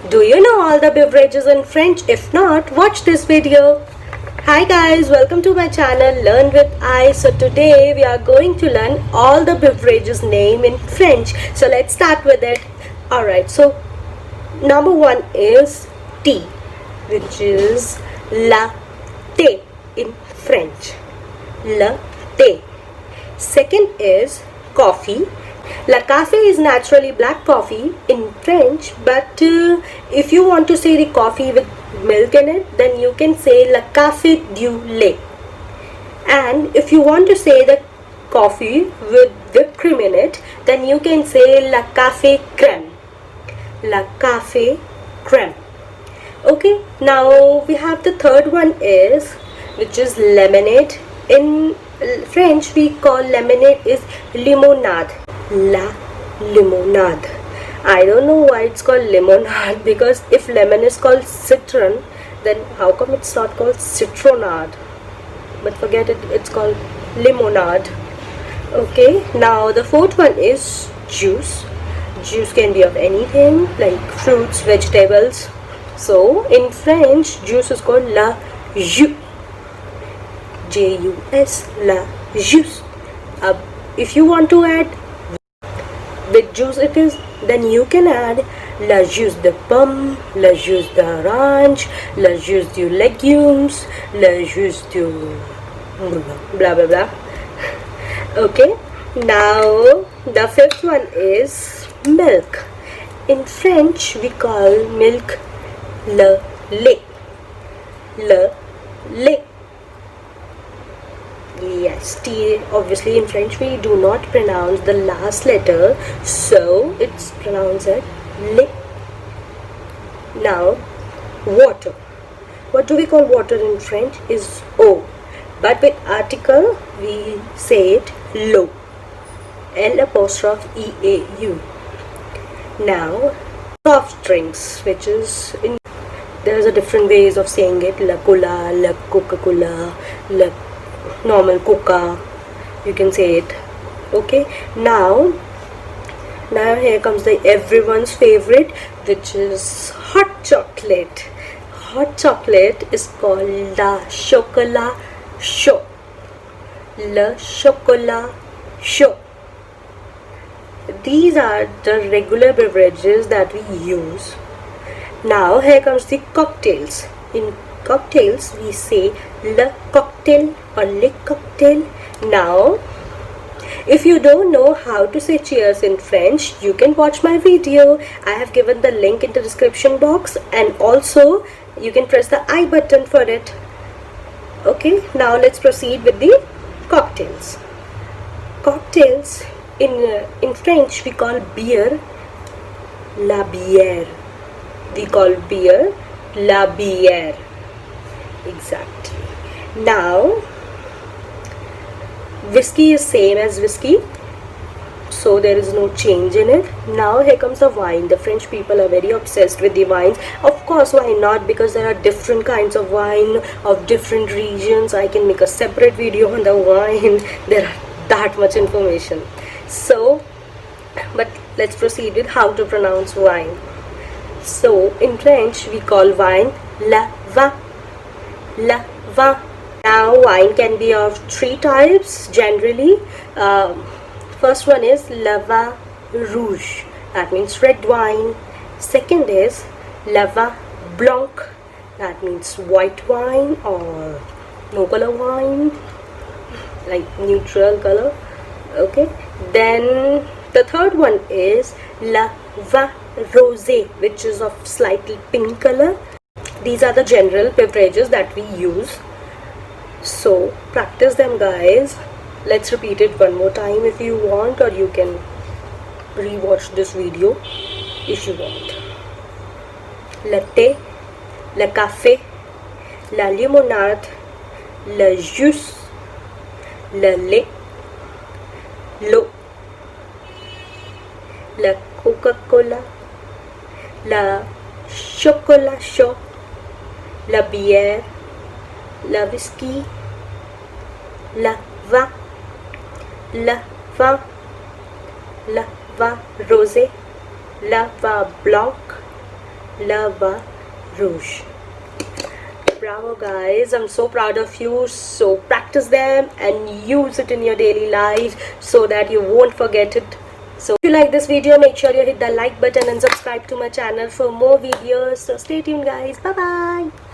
Do you know all the beverages in French? If not, watch this video. Hi guys, welcome to my channel Learn with I. So today we are going to learn all the beverages name in French. So let's start with it. Alright, so number one is tea, which is latte in French. Latte. Second is coffee. La Café is naturally black coffee in French, but if you want to say the coffee with milk in it, then you can say La Café du lait. And if you want to say the coffee with whipped cream in it, then you can say La Café crème. La Café crème. Okay, now we have the third one is, which is lemonade. In French we call lemonade is limonade. La limonade. I don't know why it's called limonade, because if lemon is called citron, then how come it's not called citronade? But forget it, it's called limonade. Okay, now the fourth one is juice. Juice can be of anything like fruits, vegetables. So in French, juice is called la jus. J-U-S, la jus. If you want to add with juice it is, then you can add la jus de pomme, la jus d'orange, la jus de légumes, la jus de blah blah blah. Okay, now the fifth one is milk. In French we call milk le lait. Le lait. Yes, T, obviously in French we do not pronounce the last letter, so it's pronounced as lait. Now, water. What do we call water in French is eau, but with article we say it l'eau. L'-E-A-U. Now, soft drinks, which is in, there's a different ways of saying it. La cola, la Coca-Cola, la normal coca, you can say it. Okay, now here comes the everyone's favorite, which is hot chocolate. Hot chocolate is called la chocolat chaud. Le chocolat chaud. These are the regular beverages that we use. Now here comes the cocktails. In cocktails we say le cocktail or le cocktail. Now if you don't know how to say cheers in French, you can watch my video. I have given the link in the description box, and also you can press the I button for it. Okay, now let's proceed with the cocktails. Cocktails in French we call beer la bière. We call beer la bière. Exactly. Now whiskey is same as whiskey, so there is no change in it. Now here comes the wine. The French people are very obsessed with the wines. Of course, why not? Because there are different kinds of wine of different regions. I can make a separate video on the wine. There are that much information. So, but let's proceed with how to pronounce wine. So in French we call wine la vin. La vin. Now wine can be of three types generally. First one is le vin rouge, that means red wine. Second is le vin blanc, that means white wine or no color wine, like neutral color. Okay, then the third one is le vin rosé, which is of slightly pink color. These are the general beverages that we use. So practice them, guys. Let's repeat it one more time if you want, or you can rewatch this video if you want. Latte, le café, la limonade, le jus, le lait, l'eau, la Coca-Cola, la chocolat chaud, la bière, la whisky, la vin, la vin rosé, la vin blanc, lava rouge. Bravo guys, I'm so proud of you. So practice them and use it in your daily life so that you won't forget it. So if you like this video, make sure you hit the like button and subscribe to my channel for more videos. So stay tuned guys. Bye bye.